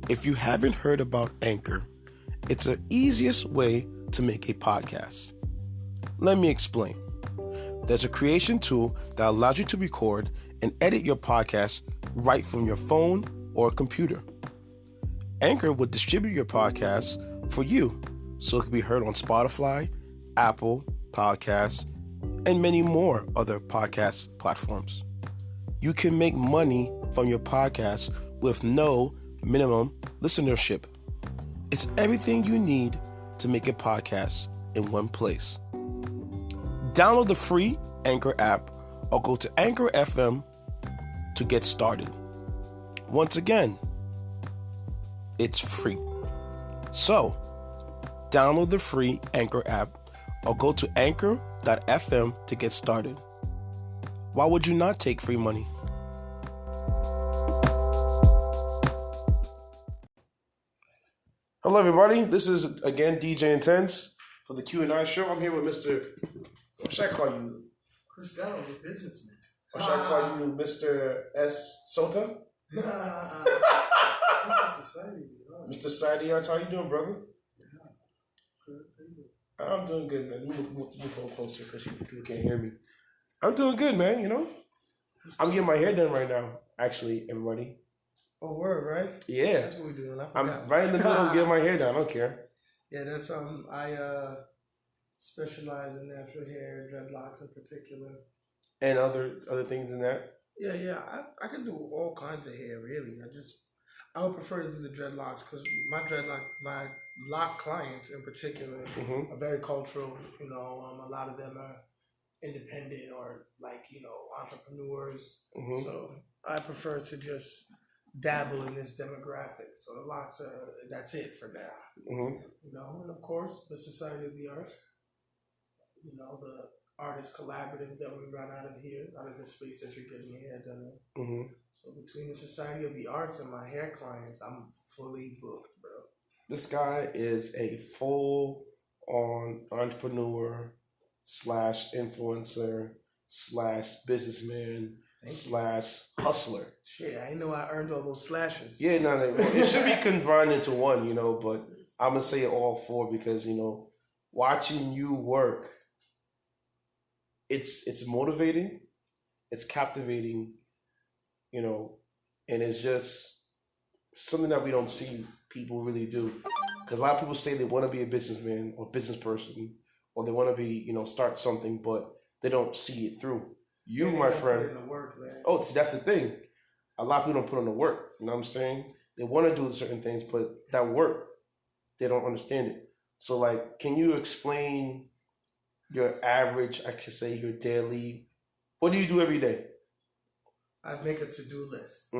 If you haven't heard about Anchor, it's the easiest way to make a podcast. Let me explain. There's a creation tool that allows you to record and edit your podcast right from your phone or computer. Anchor will distribute your podcast for you so it can be heard on Spotify, Apple Podcasts, and many more other podcast platforms. You can make money from your podcast with no minimum listenership. It's everything you need to make a podcast in one place. Download the free Anchor app or go to Anchor FM to get started. Once again, it's free. So, download the free Anchor app or go to anchor.fm to get started. Why would you not take free money? Hello, everybody. This is, again, DJ Intence for the Q&I show. I'm here with Mr. What should I call you? Christolo, the businessman. Or should I call you Mr. S. Sota? Mr. Society. Mr. Society, how you doing, brother? Yeah. Good. I'm doing good, man. Move a little closer because people can't hear me. I'm doing good, man, you know? I'm getting my hair done right now, actually, everybody. Oh, word, right? Yeah. That's what we're doing. I'm right in the middle of getting my hair done. I don't care. Yeah, that's I specialize in natural hair, dreadlocks in particular. And other things in that? Yeah. I can do all kinds of hair, really. I would prefer to do the dreadlocks because my lock clients in particular are very cultural. You know, a lot of them are independent or entrepreneurs. So I prefer to just dabble in this demographic. So the locks that's it for now. You know, and of course the Society of the Arts. You know, the artist collaborative that we run out of here, out of the space that you're getting your hair done in. So between the Society of the Arts and my hair clients, I'm fully booked, bro. This guy is a full-on entrepreneur / influencer / businessman / hustler. Shit, I didn't know I earned all those slashes. Yeah, no. It should be combined into one, you know, but I'm going to say all four because, you know, watching you work, it's motivating, it's captivating, you know, and it's just something that we don't see people really do. Because a lot of people say they want to be a businessman or business person, or they want to be, you know, start something, but they don't see it through. You, my friend. Put in the work, man. Oh, see, that's the thing. A lot of people don't put in the work. You know what I'm saying? They want to do certain things, but that work, they don't understand it. So, like, can you explain your average, I should say, your daily, what do you do every day? I make a to-do list.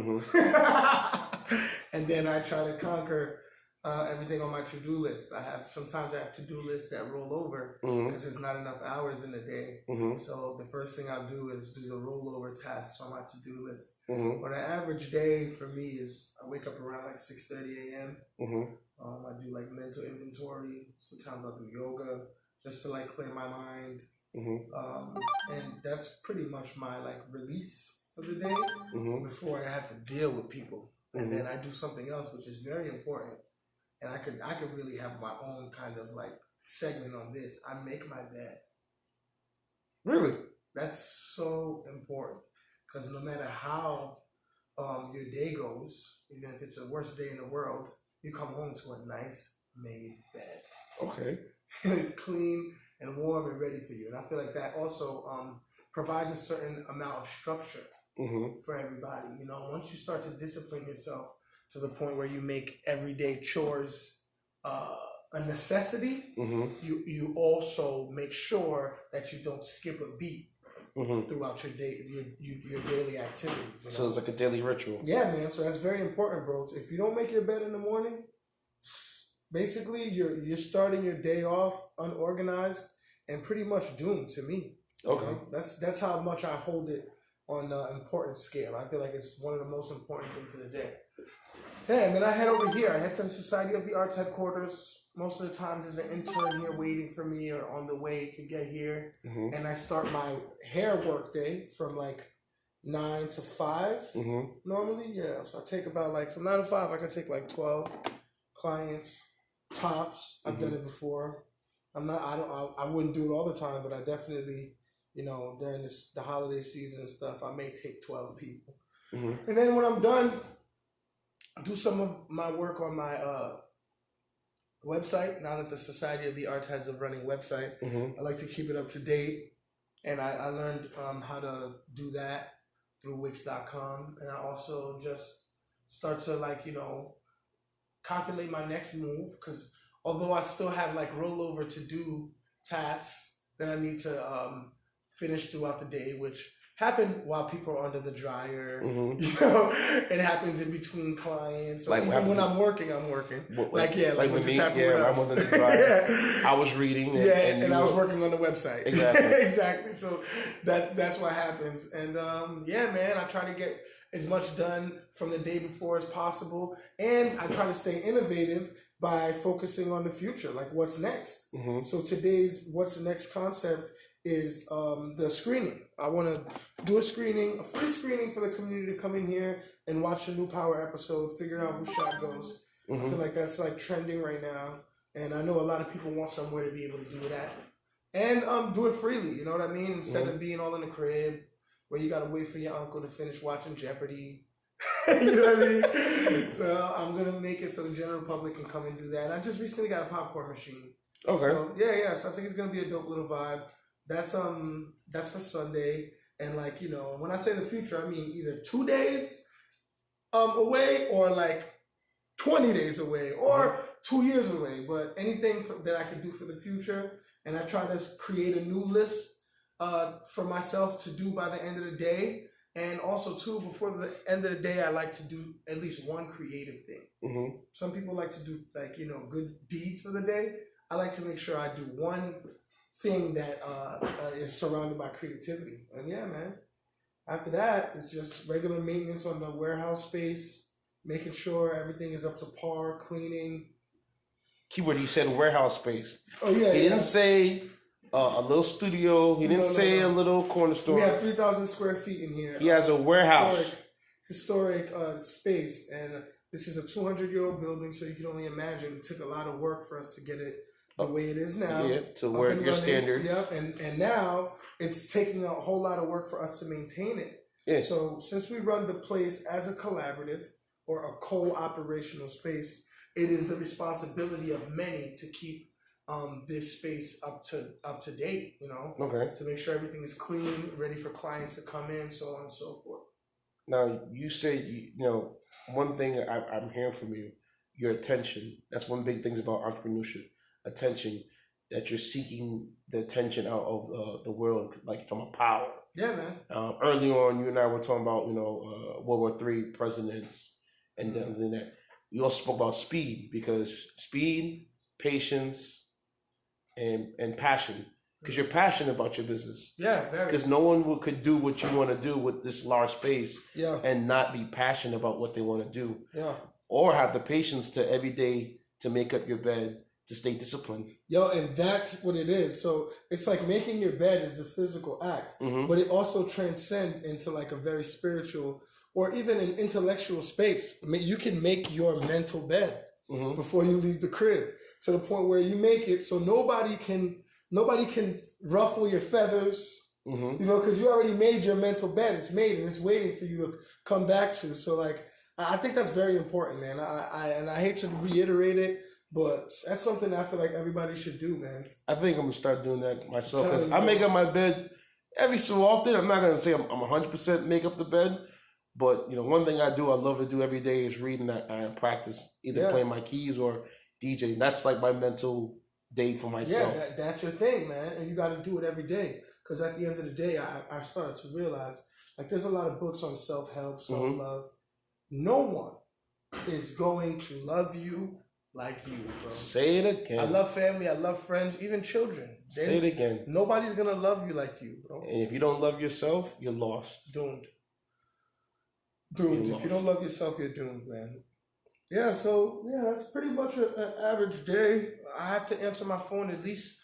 And then I try to conquer everything on my to-do list. Sometimes I have to-do lists that roll over because there's not enough hours in the day. So the first thing I'll do is do the rollover tasks on my to-do list. But an average day for me is I wake up around like 6:30 a.m. I do like mental inventory. Sometimes I'll do yoga just to like clear my mind. And that's pretty much my like release for the day before I have to deal with people. And then I do something else which is very important. And I could really have my own kind of like segment on this. I make my bed. Really? That's so important because no matter how your day goes, even if it's the worst day in the world, you come home to a nice made bed. Okay. It's clean and warm and ready for you. And I feel like that also provides a certain amount of structure for everybody. You know, once you start to discipline yourself to the point where you make everyday chores a necessity, you also make sure that you don't skip a beat throughout your day, your daily activities. You know? So it's like a daily ritual. Yeah, man. So that's very important, bro. If you don't make your bed in the morning, basically you're starting your day off unorganized and pretty much doomed to me. Okay. You know? That's how much I hold it on the importance scale. I feel like it's one of the most important things of the day. Yeah, and then I head over here. I head to the Society of the Arts headquarters. Most of the time, there's an intern here waiting for me or on the way to get here. And I start my hair work day from like 9 to 5 normally. Yeah, so I take about like from 9 to 5, I can take like 12 clients tops. I've done it before. I wouldn't do it all the time, but I definitely, during the holiday season and stuff, I may take 12 people. And then when I'm done, I do some of my work on my website. Now that the Society of the Arts has a running website, I like to keep it up to date. And I learned how to do that through Wix.com. And I also just start to calculate my next move, because although I still have like rollover to do tasks that I need to finish throughout the day, which happen while people are under the dryer. It happens in between clients. So like even when I'm working. Like what just happened with us. I was under the dryer. I was reading. And I was working on the website. Exactly. Exactly. So that's what happens. And man, I try to get as much done from the day before as possible. And I try to stay innovative by focusing on the future, like what's next. So today's what's next concept is the screening. I want to do a free screening for the community to come in here and watch a new Power episode, figure out who shot goes. I feel like that's like trending right now. And I know a lot of people want somewhere to be able to do that. And do it freely, you know what I mean? Instead of being all in the crib where you got to wait for your uncle to finish watching Jeopardy. You know what I mean? So I'm going to make it so the general public can come and do that. And I just recently got a popcorn machine. Okay. So, so I think it's going to be a dope little vibe. That's for Sunday. And when I say the future, I mean either 2 days away or like 20 days away or 2 years away. But anything that I could do for the future. And I try to create a new list for myself to do by the end of the day. And also, too, before the end of the day, I like to do at least one creative thing. Some people like to do, good deeds for the day. I like to make sure I do one thing that is surrounded by creativity. And yeah, man. After that, it's just regular maintenance on the warehouse space, making sure everything is up to par, cleaning. Keyword, you said warehouse space. Oh, yeah. He didn't say a little studio. He didn't say a little corner store. We have 3,000 square feet in here. He has a warehouse. Historic space. And this is a 200-year-old building, so you can only imagine it took a lot of work for us to get it the way it is now. Yeah, to where your standard. Yep, and now it's taking a whole lot of work for us to maintain it. Yeah. So since we run the place as a collaborative or a co-operational space, it is the responsibility of many to keep this space up to date, to make sure everything is clean, ready for clients to come in, so on and so forth. Now, you say, one thing I'm hearing from you, your attention. That's one big thing about entrepreneurship, attention, that you're seeking the attention out of the world, like you're talking about power. Yeah, man. Early on, you and I were talking about, World War III presidents, and then that. You also spoke about speed, because speed, patience, and passion. Because you're passionate about your business. Yeah, very. Because no one could do what you want to do with this large space and not be passionate about what they want to do. Yeah. Or have the patience to every day to make up your bed, to stay disciplined. Yo, and that's what it is. So it's like making your bed is the physical act, but it also transcends into like a very spiritual or even an intellectual space. You can make your mental bed before you leave the crib, to the point where you make it so nobody can ruffle your feathers, because you already made your mental bed. It's made and it's waiting for you to come back to. So like, I think that's very important, man. I hate to reiterate it, but that's something I feel like everybody should do, man. I think I'm gonna start doing that myself, because I make up my bed every so often. I'm not gonna say I'm 100% make up the bed. But, one thing I love to do every day is read and practice, either playing my keys or DJing. That's like my mental day for myself. Yeah, that's your thing, man. And you got to do it every day. Because at the end of the day, I started to realize, like, there's a lot of books on self-help, self-love. No one is going to love you like you, bro. Say it again. I love family. I love friends, even children. Say it again. Nobody's going to love you like you, bro. And if you don't love yourself, you're lost. Doomed. If you don't love yourself, you're doomed, man. Yeah, so, that's pretty much an average day. I have to answer my phone at least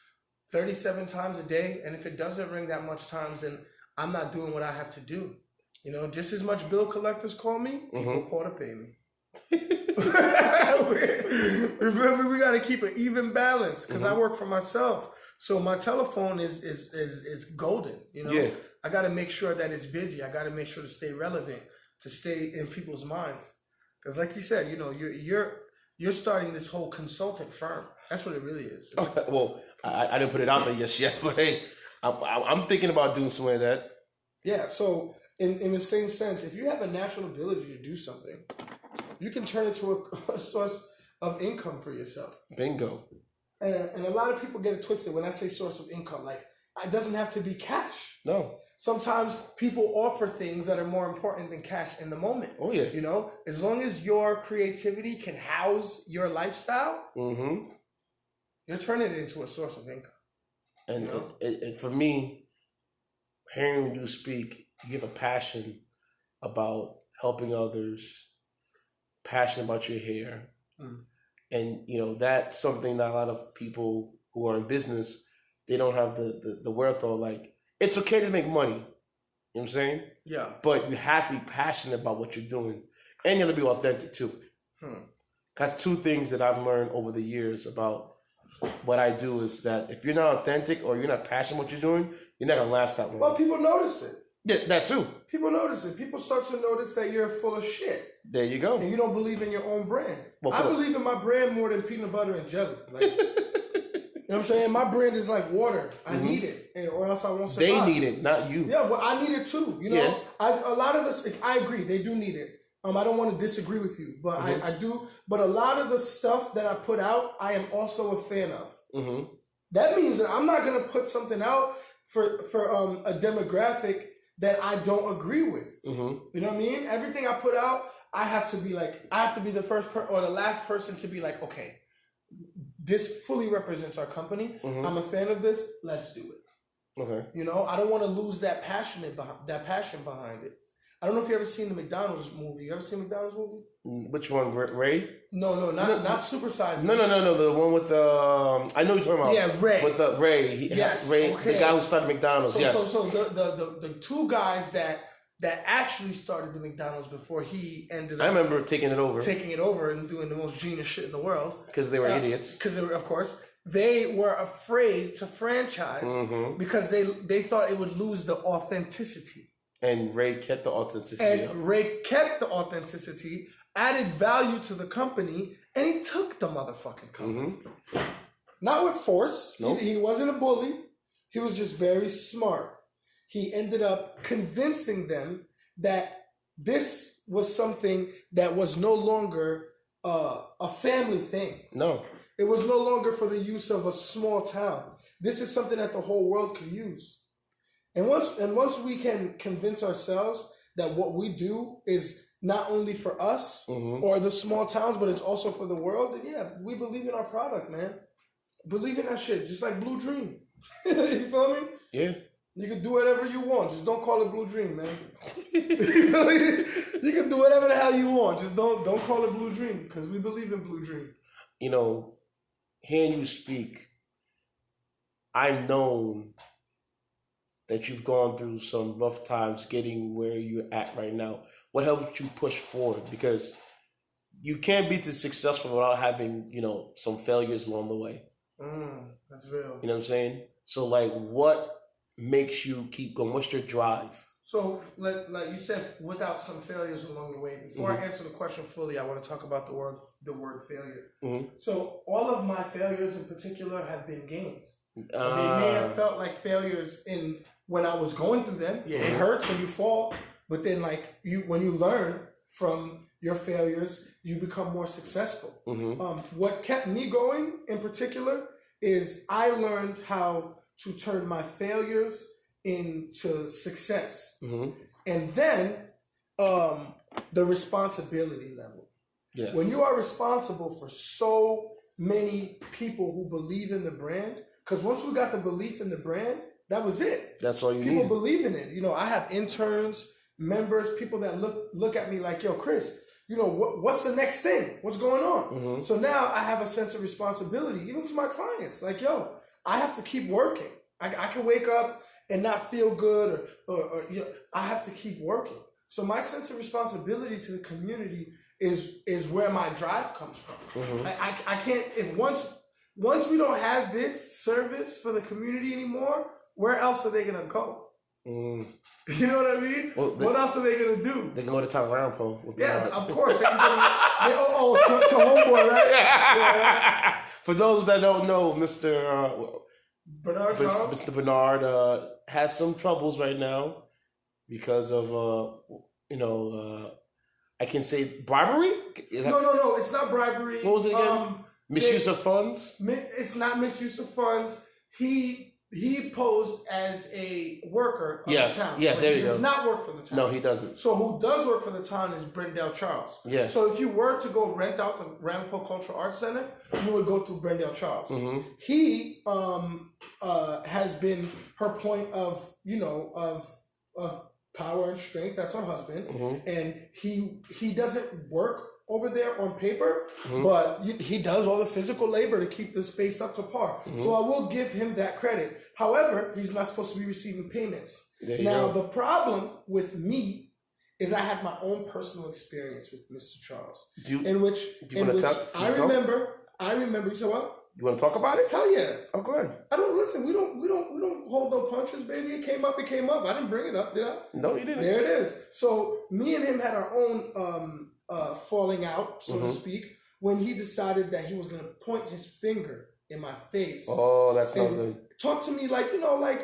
37 times a day, and if it doesn't ring that much times, then I'm not doing what I have to do. You know, just as much bill collectors call me, people quarter pay me. You feel me? We got to keep an even balance because I work for myself. So my telephone is golden. You know, I got to make sure that it's busy. I got to make sure to stay relevant, to stay in people's minds. Because, like you said, you know, you're starting this whole consulting firm. That's what it really is. Well, I didn't put it out there just yet, but hey, I'm thinking about doing some of that. Yeah. So in the same sense, if you have a natural ability to do something, you can turn it to a source of income for yourself. Bingo. And a lot of people get it twisted when I say source of income. Like, it doesn't have to be cash. No. Sometimes people offer things that are more important than cash in the moment. Oh, yeah. You know, as long as your creativity can house your lifestyle, you're turning it into a source of income. And, you know? And for me, hearing you speak, you have a passion about helping others, passionate about your hair. And, you know, that's something that a lot of people who are in business, they don't have the wherewithal. Like, it's okay to make money. You know what I'm saying? Yeah. But you have to be passionate about what you're doing. And you have to be authentic, too. That's two things that I've learned over the years about what I do is that if you're not authentic or you're not passionate about what you're doing, you're not going to last that long. Well, people notice it. Yeah, that too. People notice it. People start to notice that you're full of shit. There you go. And you don't believe in your own brand. Well, I believe in my brand more than peanut butter and jelly. Like, you know what I'm saying? My brand is like water. I need it, or else I won't survive. They need it, not you. Yeah, well, I need it too. You know, a lot of this, I agree. They do need it. I don't want to disagree with you, but I do. But a lot of the stuff that I put out, I am also a fan of. That means that I'm not going to put something out for a demographic that I don't agree with. You know what I mean? Everything I put out, I have to be the first or the last person to be like, okay, this fully represents our company. I'm a fan of this. Let's do it. Okay. You know, I don't want to lose that passion behind it. I don't know if you ever seen the McDonald's movie. You ever seen McDonald's movie? Which one, Ray? No, not Supersize. No. The one with I know you're talking about. Yeah, Ray. With Ray. Ray, okay. The guy who started McDonald's. So the two guys that actually started the McDonald's before he ended up. I remember taking it over and doing the most genius shit in the world. Because they were idiots. Because of course. They were afraid to franchise because they thought it would lose the authenticity. And Ray kept the authenticity. Ray kept the authenticity, added value to the company, and he took the motherfucking company. Not with force. Nope. He wasn't a bully. He was just very smart. He ended up convincing them that this was something that was no longer a family thing. No. It was no longer for the use of a small town. This is something that the whole world could use. And once we can convince ourselves that what we do is not only for us or the small towns, but it's also for the world, then yeah, we believe in our product, man. Believe in that shit, just like Blue Dream. You feel me? Yeah. You can do whatever you want. Just don't call it Blue Dream, man. You can do whatever the hell you want. Just don't call it Blue Dream, because we believe in Blue Dream. You know, hearing you speak, I've known that you've gone through some rough times getting where you're at right now. What helped you push forward? Because you can't be this successful without having, you know, some failures along the way. That's real. You know what I'm saying? So, like, what makes you keep going? What's your drive? So, like you said, without some failures along the way. Before I answer the question fully, I want to talk about the word failure. So, all of my failures in particular have been gains. They may have felt like failures when I was going through them. Yeah, it hurts when you fall, but then when you learn from your failures, you become more successful. What kept me going in particular is I learned how to turn my failures into success. And then the responsibility level. Yes. When you are responsible for so many people who believe in the brand, because once we got the belief in the brand, that was it. That's all you need. People believe in it. You know, I have interns, members, people that look at me like, yo, Chris, you know, what's the next thing? What's going on? So now I have a sense of responsibility, even to my clients. Like, yo, I have to keep working. I can wake up and not feel good or you know, I have to keep working. So my sense of responsibility to the community is where my drive comes from. Mm-hmm. I can't, if once we don't have this service for the community anymore, where else are they gonna go? Mm. You know what I mean? Well, what else are they gonna do? They can go to Town Round Pole. Yeah, of course. To homeboy, right? Yeah. For those that don't know, Mr. Bernard has some troubles right now because of I can say bribery. No, it's not bribery. What was it again? Misuse of funds. It's not misuse of funds. He posed as a worker of the town. Yeah, there you go. He does not work for the town. No, he doesn't. So who does work for the town is Brendale Charles. Yeah. So if you were to go rent out the Ramapo Cultural Arts Center, you would go through Brendale Charles. Mm-hmm. He has been her point of power and strength. That's her husband. Mm-hmm. And he doesn't work over there on paper, mm-hmm. but he does all the physical labor to keep the space up to par. Mm-hmm. So I will give him that credit. However, he's not supposed to be receiving payments. Now, the problem with me is I had my own personal experience with Mr. Charles. I remember. You said what? You want to talk about it? Hell yeah. Oh, go ahead. I don't listen. We don't hold no punches, baby. It came up. I didn't bring it up, did I? No, you didn't. There it is. So me and him had our own falling out, so mm-hmm. to speak, when he decided that he was going to point his finger in my face. Oh, that's not good. Talk to me like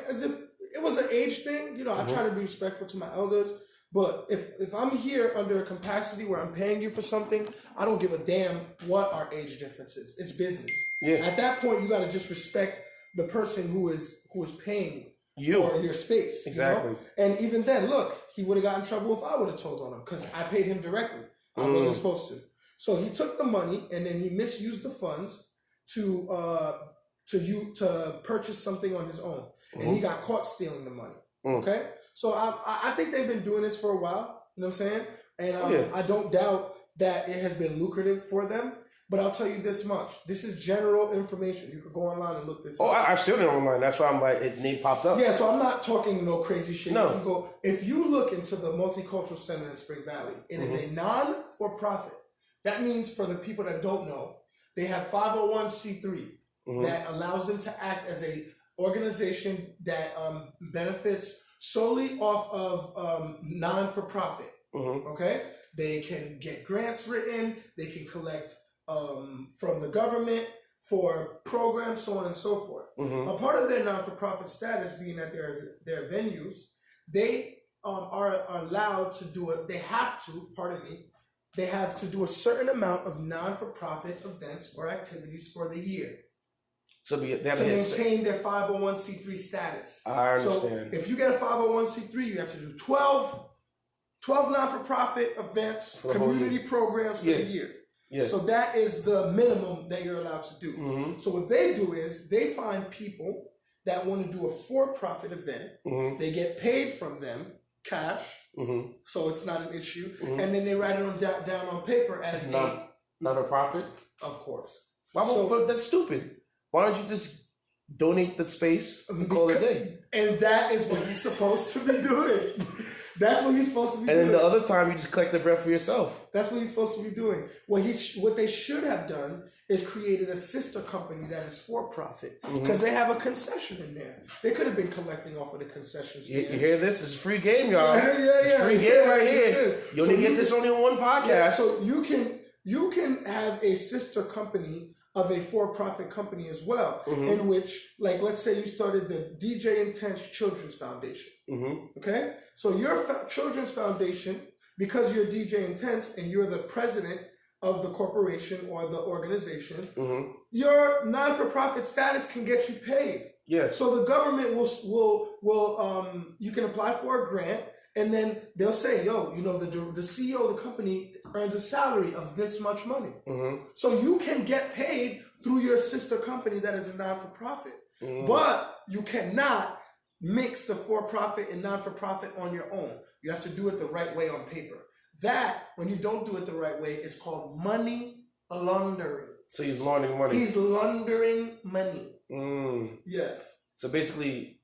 as if it was an age thing. Mm-hmm. I try to be respectful to my elders. But if I'm here under a capacity where I'm paying you for something, I don't give a damn what our age difference is. It's business. Yeah. At that point, you got to just respect the person who is paying you for your space. Exactly. And even then, look, he would have gotten in trouble if I would have told on him because I paid him directly. I wasn't supposed to. So he took the money and then he misused the funds to purchase something on his own, and he got caught stealing the money. Okay. So I think they've been doing this for a while, you know what I'm saying? And I don't doubt that it has been lucrative for them, but I'll tell you this much. This is general information. You could go online and look this up. I've seen it online. That's why I'm like, its name popped up. Yeah, so I'm not talking no crazy shit. No. If you look into the Multicultural Center in Spring Valley, it is a non-for-profit. That means, for the people that don't know, they have 501c3 that allows them to act as a organization that benefits solely off of non-for-profit. Okay, they can get grants written, they can collect from the government for programs, so on and so forth. A part of their non-for-profit status being that their venues, they are allowed to do it. They have to do a certain amount of non-for-profit events or activities for the year. So to maintain their 501c3 status. I understand. So if you get a 501c3, you have to do 12 non-for-profit events, community programs for the year. Yeah. So that is the minimum that you're allowed to do. So what they do is they find people that want to do a for-profit event. They get paid from them, cash, so it's not an issue. And then they write it down on paper as not a profit? Of course. But that's stupid. Why don't you just donate the space and call it a day? And that is what he's supposed to be doing. That's what he's supposed to be doing. And then the other time, you just collect the bread for yourself. That's what he's supposed to be doing. What they should have done is created a sister company that is for profit, because they have a concession in there. They could have been collecting off of the concessions. You hear this? It's a free game, y'all. It's free game right here. You only get this only on one podcast. Yeah, so you can have a sister company of a for-profit company as well, in which, like, let's say you started the DJ Intence Children's Foundation. Okay? So your children's foundation, because you're DJ Intence and you're the president of the corporation or the organization, your non-for-profit status can get you paid. Yeah. So the government will you can apply for a grant, and then they'll say, yo, the CEO of the company earns a salary of this much money. So you can get paid through your sister company that is a non-for-profit. But you cannot mix the for-profit and non-for-profit on your own. You have to do it the right way on paper. That, when you don't do it the right way, is called money laundering. So he's laundering money. He's laundering money. Yes. So basically,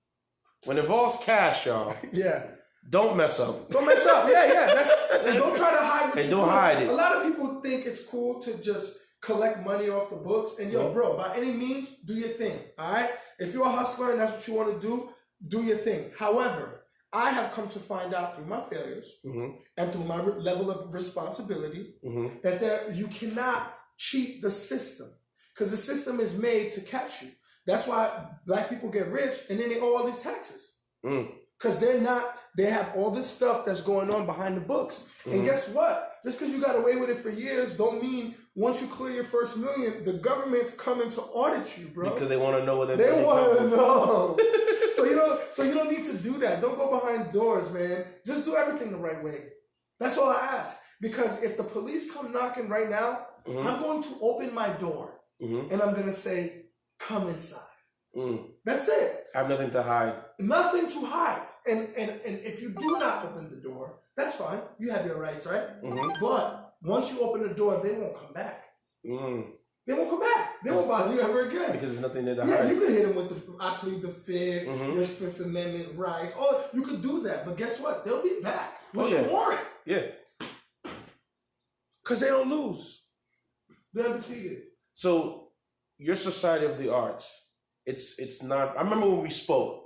when it involves cash, y'all. Yeah. Don't mess up. Don't mess up. Yeah. And don't try to hide what and don't hide it. A lot of people think it's cool to just collect money off the books. And bro, by any means, do your thing. All right? If you're a hustler and that's what you want to do your thing. However, I have come to find out through my failures and through my level of responsibility that you cannot cheat the system, because the system is made to catch you. That's why black people get rich and then they owe all these taxes. Because they have all this stuff that's going on behind the books. And guess what? Just because you got away with it for years don't mean once you clear your first million, the government's coming to audit you, bro. Because they want to know whether they want to know. So you don't need to do that. Don't go behind doors, man. Just do everything the right way. That's all I ask. Because if the police come knocking right now, I'm going to open my door and I'm going to say, come inside. That's it. I have nothing to hide. Nothing to hide. And if you do not open the door, that's fine. You have your rights, right? But once you open the door, they won't come back. They won't come back. They won't bother you ever again. Because there's nothing there to hide. Yeah, you could hit them with I plead the fifth, there's Fifth Amendment rights. Oh, you could do that. But guess what? They'll be back with a warrant. Yeah. Because they don't lose. They're undefeated. So your Society of the Arts, it's not. I remember when we spoke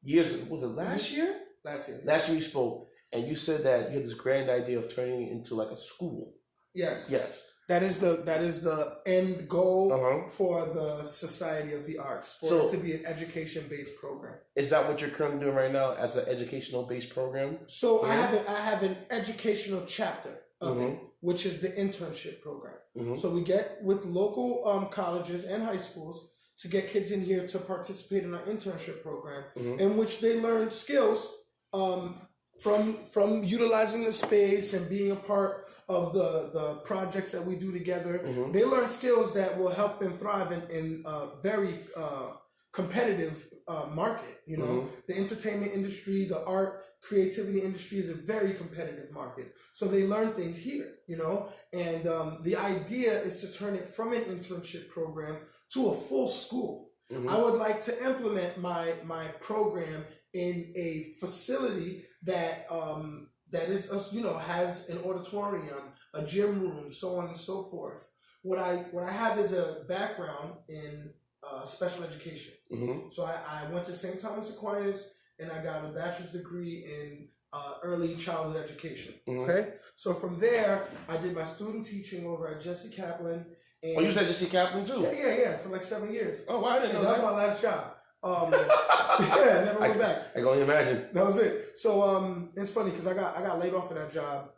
was it last year? Last year. Last year we spoke, and you said that you had this grand idea of turning it into like a school. Yes. Yes. That is the end goal for the Society of the Arts, for it to be an education-based program. Is that what you're currently doing right now as an educational-based program? So I have an educational chapter of it, which is the internship program. So we get with local colleges and high schools to get kids in here to participate in our internship program, in which they learn skills from utilizing the space and being a part of the projects that we do together. They learn skills that will help them thrive in a very competitive market. You know, the entertainment industry, the art, creativity industry is a very competitive market. So they learn things here, you know, and the idea is to turn it from an internship program to a full school. I would like to implement my program in a facility that is, has an auditorium, a gym room, so on and so forth. What I have is a background in special education. So I went to St. Thomas Aquinas and I got a bachelor's degree in early childhood education. Okay, so from there I did my student teaching over at Jesse Kaplan. And you said Jesse Kaplan too? Yeah, for like 7 years. Oh, wow, I didn't know that. That was my last job. Never went back. I can only imagine. That was it. So it's funny because I got laid off of that job.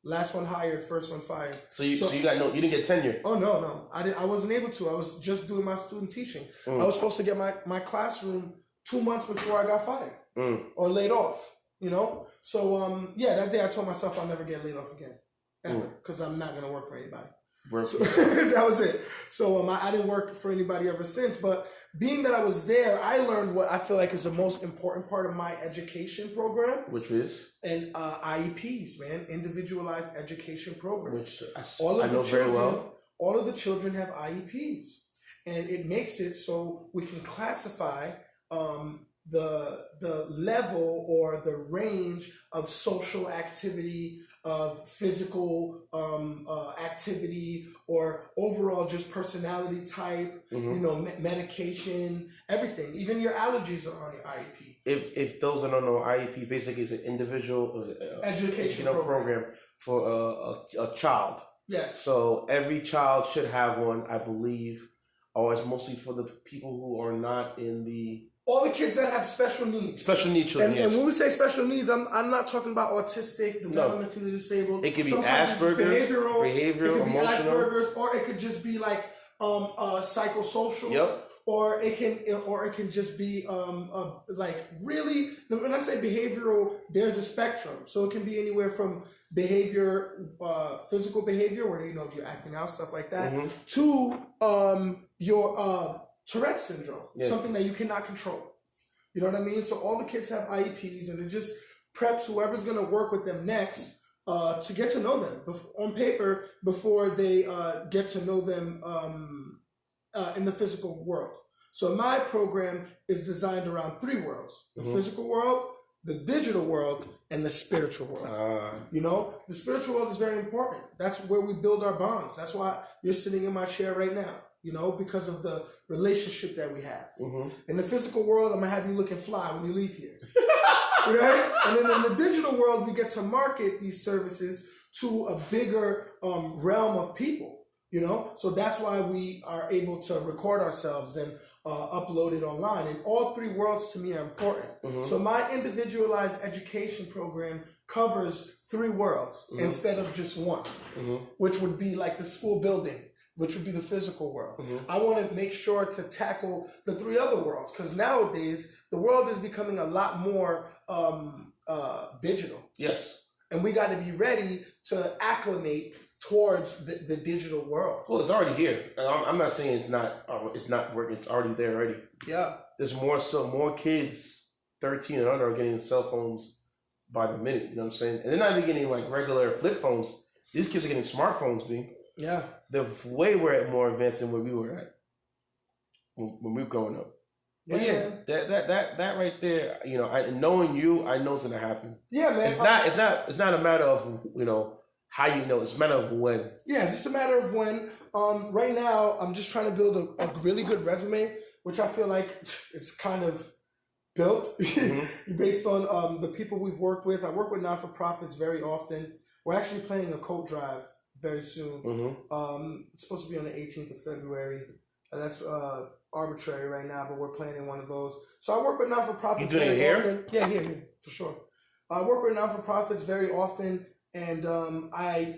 Last one hired, first one fired. So you didn't get tenure? Oh no. I wasn't able to. I was just doing my student teaching. I was supposed to get my classroom 2 months before I got fired or laid off. You know. So that day I told myself I'll never get laid off again, ever, because I'm not gonna work for anybody. So, that was it. So I didn't work for anybody ever since. But being that I was there, I learned what I feel like is the most important part of my education program, which is IEPs, man, individualized education program. Which I know very well. All of the children have IEPs, and it makes it so we can classify the level or the range of social activity, of physical activity, or overall just personality type, medication, everything. Even your allergies are on your IEP. If those that don't know, IEP basically is an individual education program for a child. Yes. So every child should have one, I believe, or it's mostly for the people who are not in the... All the kids that have special needs. Special needs children, and when we say special needs, I'm not talking about autistic, developmentally disabled. It could be Asperger's, behavioral, it could be emotional. Asperger's, or it could just be like psychosocial. Yep. Or it can just be like really. When I say behavioral, there's a spectrum. So it can be anywhere from behavior, physical behavior, where you're acting out, stuff like that, to your Tourette syndrome, something that you cannot control. You know what I mean? So all the kids have IEPs, and it just preps whoever's going to work with them next to get to know them on paper before they get to know them in the physical world. So my program is designed around 3 worlds: the physical world, the digital world and the spiritual world. You know, the spiritual world is very important. That's where we build our bonds. That's why you're sitting in my chair right now, you know, because of the relationship that we have. In the physical world, I'm going to have you looking fly when you leave here. Right? And then in the digital world, we get to market these services to a bigger realm of people, you know? So that's why we are able to record ourselves and upload it online. And all three worlds to me are important. So my individualized education program covers three worlds instead of just one, which would be like the school building, which would be the physical world. I want to make sure to tackle the three other worlds, because nowadays the world is becoming a lot more digital. Yes. And we got to be ready to acclimate towards the digital world. Well, it's already here. I'm not saying it's not working. It's already there already. Yeah. There's more kids 13 and under are getting cell phones by the minute. You know what I'm saying? And they're not even getting like regular flip phones. These kids are getting smartphones, B. Yeah. They're way more advanced than where we were at when we were growing up. But yeah, that right there, you know, knowing you, I know it's gonna happen. Yeah, man. It's not a matter of, you know, how you know, it's a matter of when. Yeah, it's just a matter of when. Right now, I'm just trying to build a really good resume, which I feel like it's kind of built based on the people we've worked with. I work with not-for-profits very often. We're actually planning a coat drive very soon. It's supposed to be on the 18th of February. That's arbitrary right now, but we're planning one of those. So I work with not-for-profits. You doing it here? Often. Yeah, here, for sure. I work with not-for-profits very often, and I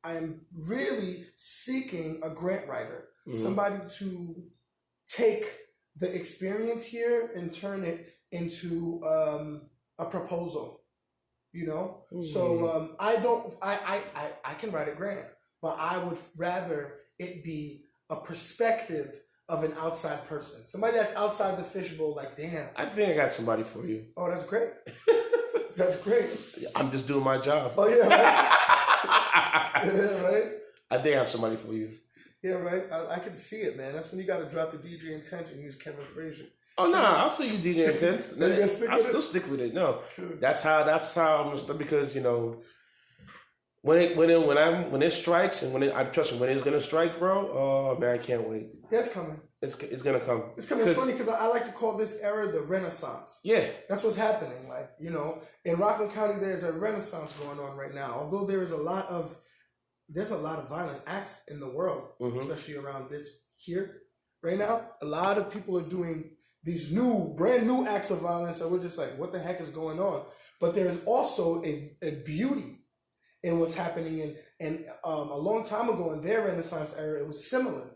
am really seeking a grant writer, somebody to take the experience here and turn it into a proposal. You know, so I can write a grant, but I would rather it be a perspective of an outside person, somebody that's outside the fishbowl. Like, damn, I think I got somebody for you. Oh, that's great. That's great. I'm just doing my job. Oh yeah, right. Yeah, right. I think I have somebody for you. Yeah, right. I can see it, man. That's when you got to drop the DJ Intence and use Kevin Frazier. Oh no, I'll still use DJ Intence. I'll still stick with it. No, sure. That's how I'm gonna start, because you know when it strikes and I trust me, when it's gonna strike, bro. Oh man, I can't wait. Yeah, it's coming. It's gonna come. It's coming. It's funny because I like to call this era the Renaissance. Yeah, that's what's happening. Like, you know, in Rockland County, there's a Renaissance going on right now. Although there's a lot of violent acts in the world, especially around this here right now. A lot of people are doing these brand new acts of violence, so we're just like, what the heck is going on? But there's also a beauty in what's happening. And a long time ago in their Renaissance era, it was similar.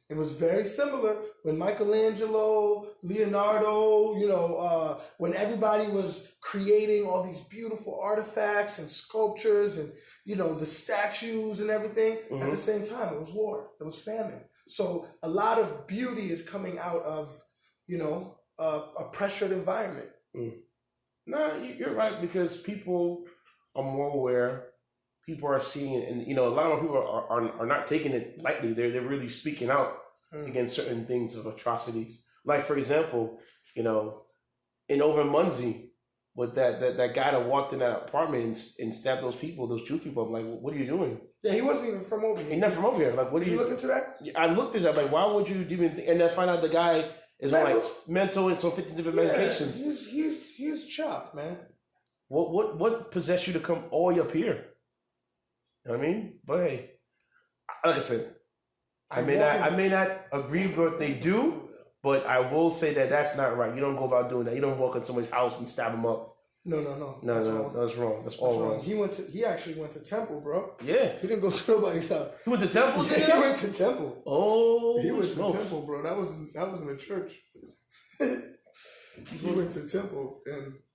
It was very similar when Michelangelo, Leonardo, you know, when everybody was creating all these beautiful artifacts and sculptures and, you know, the statues and everything. At the same time, it was war. It was famine. So a lot of beauty is coming out of, you know, a pressured environment. No, you're right, because people are more aware. People are seeing it, and you know, a lot of people are not taking it lightly. They're really speaking out against certain things of atrocities. Like, for example, you know, over in Monsey, with that guy that walked in that apartment and stabbed those Jewish people. I'm like, what are you doing? Yeah, he wasn't even from over here. He's not from over here. Like, what are you look into that? I looked at that. Like, why would you even? And then find out the guy is on like mental and some 50 different medications. He's chopped, man. What possessed you to come all the way up here? You know what I mean? But hey, like I said, I may not agree with what they do, but I will say that that's not right. You don't go about doing that. You don't walk in somebody's house and stab them up. No. That's wrong. That's all wrong. He actually went to Temple, bro. Yeah. He didn't go to nobody's house. He went to Temple? He went to Temple. Oh, he went to Temple, bro. That was in the church. He went to Temple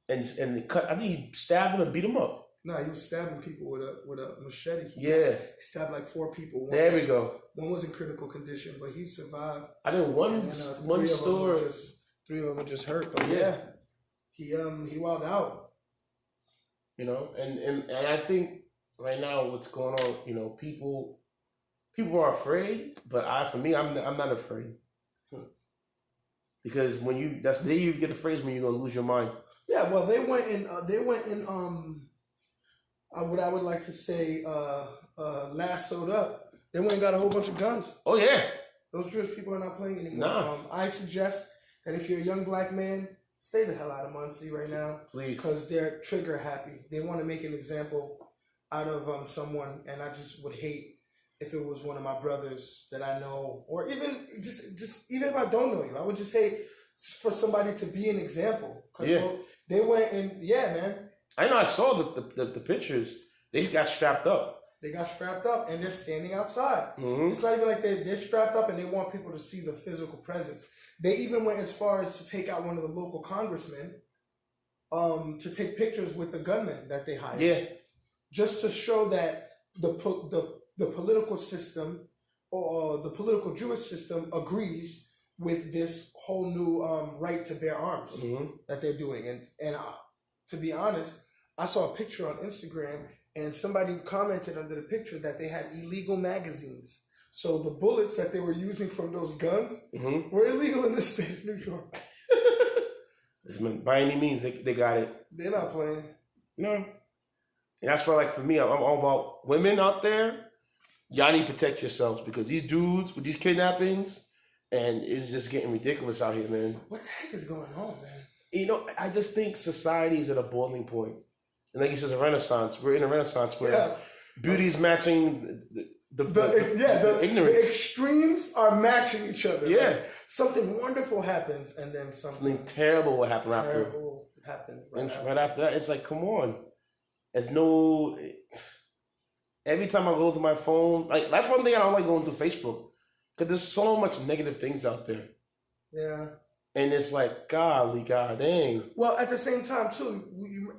and cut. I think he stabbed him and beat him up. No, he was stabbing people with a machete. He stabbed like 4 people. There we go. One was in critical condition, but he survived. I think one store. 3 of them were just hurt. But yeah, he wilded out. You know, and I think right now what's going on, you know, people are afraid, but I'm not afraid. Because that's the day you get afraid is when you're gonna lose your mind. Yeah, well, they went in what I would like to say, lassoed up. They went and got a whole bunch of guns. Oh yeah. Those Jewish people are not playing anymore. Nah. I suggest that if you're a young black man, stay the hell out of Monsey right now. Please. Because they're trigger happy. They want to make an example out of someone, and I just would hate if it was one of my brothers that I know, or even even if I don't know you, I would just hate for somebody to be an example. Yeah. They went and, yeah, man. I know, I saw the pictures. They got strapped up. They got strapped up and they're standing outside. Mm-hmm. It's not even like they're strapped up and they want people to see the physical presence. They even went as far as to take out one of the local congressmen to take pictures with the gunmen that they hired. Yeah. Just to show that the political system or the political Jewish system agrees with this whole new right to bear arms that they're doing. And to be honest, I saw a picture on Instagram and somebody commented under the picture that they had illegal magazines. So the bullets that they were using from those guns were illegal in the state of New York. By any means, they got it. They're not playing. No. And that's why, like, for me, I'm all about women out there. Y'all need to protect yourselves because these dudes with these kidnappings, and it's just getting ridiculous out here, man. What the heck is going on, man? You know, I just think society is at a boiling point. And like you said, a renaissance. We're in a renaissance where beauty is matching the ignorance. The extremes are matching each other. Yeah. Right? Something wonderful happens, and then something terrible will happen after. Happens right after that, it's like, come on. There's no... Every time I go through my phone, like, that's one thing I don't like going through Facebook. Because there's so much negative things out there. Yeah. And it's like, golly, god dang. Well, at the same time, too,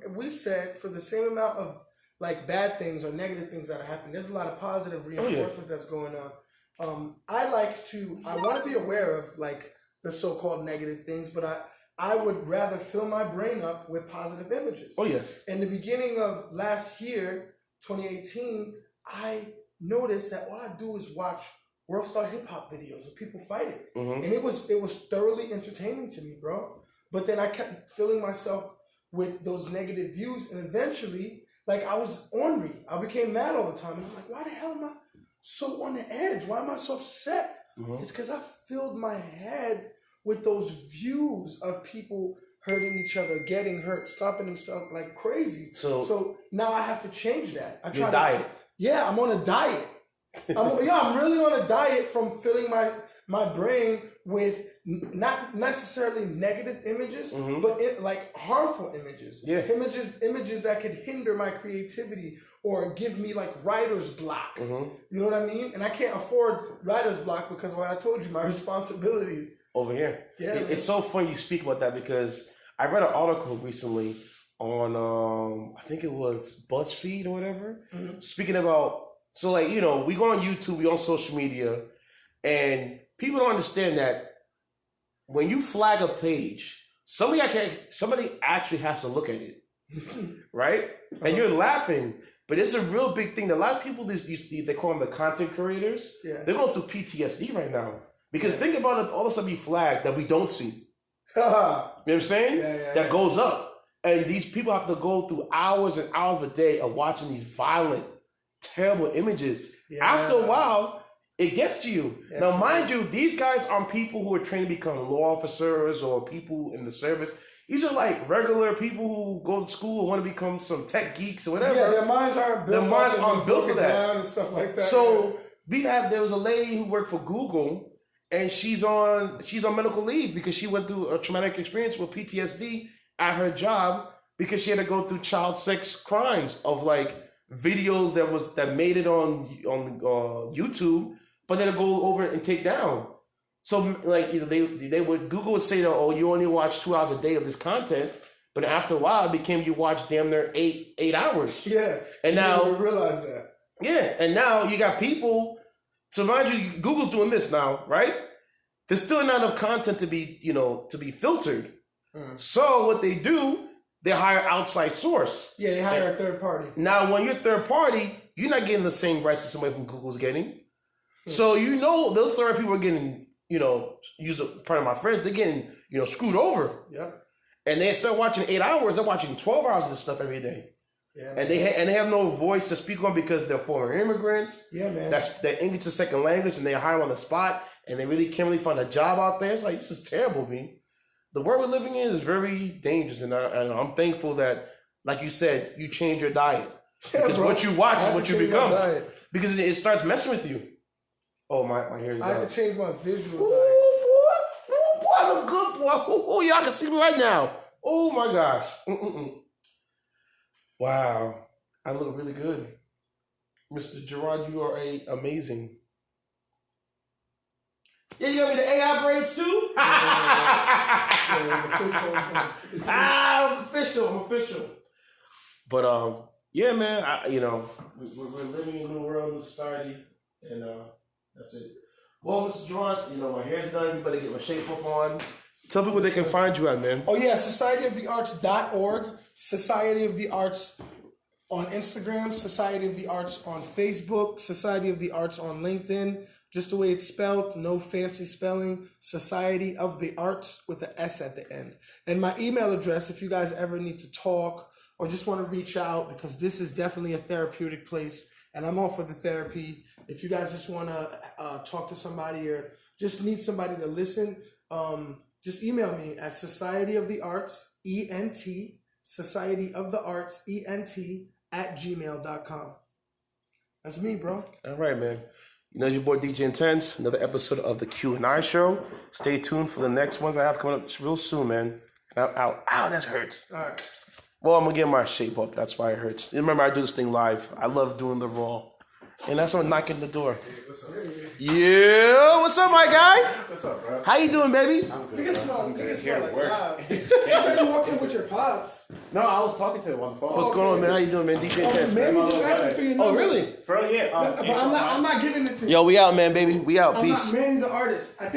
we said for the same amount of, like, bad things or negative things that are happening, there's a lot of positive reinforcement that's going on. I want to be aware of, like, the so-called negative things, but I would rather fill my brain up with positive images. Oh, yes. In the beginning of last year, 2018, I noticed that all I do is watch World Star Hip Hop videos of people fighting. And it was thoroughly entertaining to me, bro. But then I kept filling myself with those negative views, and eventually, like, I was ornery. I became mad all the time. And I was like, why the hell am I so on the edge? Why am I so upset? It's because I filled my head with those views of people hurting each other, getting hurt, stopping themselves like crazy. So now I have to change that. Your diet. Yeah, I'm on a diet. I'm really on a diet from filling my brain with not necessarily negative images, but like harmful images. Yeah. Images that could hinder my creativity or give me like writer's block. You know what I mean? And I can't afford writer's block because of what I told you, my responsibility. Over here. Yeah. It's so funny you speak about that because I read an article recently on, I think it was BuzzFeed or whatever, speaking about, so like, you know, we go on YouTube, we on social media, and people don't understand that when you flag a page, somebody actually has to look at it, right? And you're laughing, but it's a real big thing. A lot of people, they call them the content creators. Yeah. They're going through PTSD right now. Because think about it, all the stuff you flagged that we don't see. You know what I'm saying? That goes up. And these people have to go through hours and hours a day of watching these violent, terrible images. Yeah. After a while, it gets to you. Yes, now, mind you, these guys aren't people who are trained to become law officers or people in the service. These are like regular people who go to school and want to become some tech geeks or whatever. Yeah, their minds aren't built for that. And stuff like that. So there was a lady who worked for Google. And she's on medical leave because she went through a traumatic experience with PTSD at her job because she had to go through child sex crimes of like videos that made it on YouTube, but then go over and take down. So like Google would say that, oh, you only watch 2 hours a day of this content, but after a while it became you watch damn near 8 hours. Yeah, and now you realize that. Yeah, and now you got people. So mind you, Google's doing this now, right? There's still not enough content to be filtered. So what they do, they hire outside source. Yeah, they hire a third party. Now, when you're third party, you're not getting the same rights that somebody from Google's getting. So those third people are getting, use a part of my friends, they're getting, screwed over. Yep. And they start watching 8 hours, they're watching 12 hours of this stuff every day. Yeah, and they have no voice to speak on because they're foreign immigrants. Yeah, man. Their English is a second language, and they hire on the spot, and they really can't really find a job out there. It's like, this is terrible, man. The world we're living in is very dangerous, and I'm thankful that, like you said, you change your diet. Because what you watch is what you become. Because it starts messing with you. Oh, my hair is I have to change my visual diet. Boy, I'm a good boy. Oh, y'all can see me right now. Oh, my gosh. Wow. I look really good. Mr. Gerard, you are amazing. Yeah, you got me the AI braids too? I'm official. But yeah, man, we're living in a new world, new society, and that's it. Well, Mr. Gerard, my hair's done. You better get my shape up on. Tell people where they can find you at, man. Oh yeah, societyofthearts.org, Society of the Arts on Instagram, Society of the Arts on Facebook, Society of the Arts on LinkedIn. Just the way it's spelled, no fancy spelling. Society of the Arts with an S at the end. And my email address, if you guys ever need to talk or just want to reach out, because this is definitely a therapeutic place, and I'm all for the therapy. If you guys just want to talk to somebody or just need somebody to listen, just email me at societyoftheartsent, societyoftheartsent@gmail.com. That's me, bro. All right, man. It's your boy DJ Intence, another episode of the Q&I show. Stay tuned for the next ones I have coming up real soon, man. Ow, that hurts. All right. Well, I'm going to get my shape up. That's why it hurts. Remember, I do this thing live. I love doing the raw. And that's what knocking the door. Hey, what's up? Yeah, what's up, my guy? What's up, bro? How you doing, baby? I'm good. Niggas smell like work. You said you walked in with your pops. No, I was talking to him on the phone. What's going on, man? How you doing, man? DJ Intence, Man, man. you just asked me for your number. Oh, really? Bro, yeah. But I'm not giving it to you. Yo, we out, man, baby. We out. I'm Peace. not Manny the artist. I think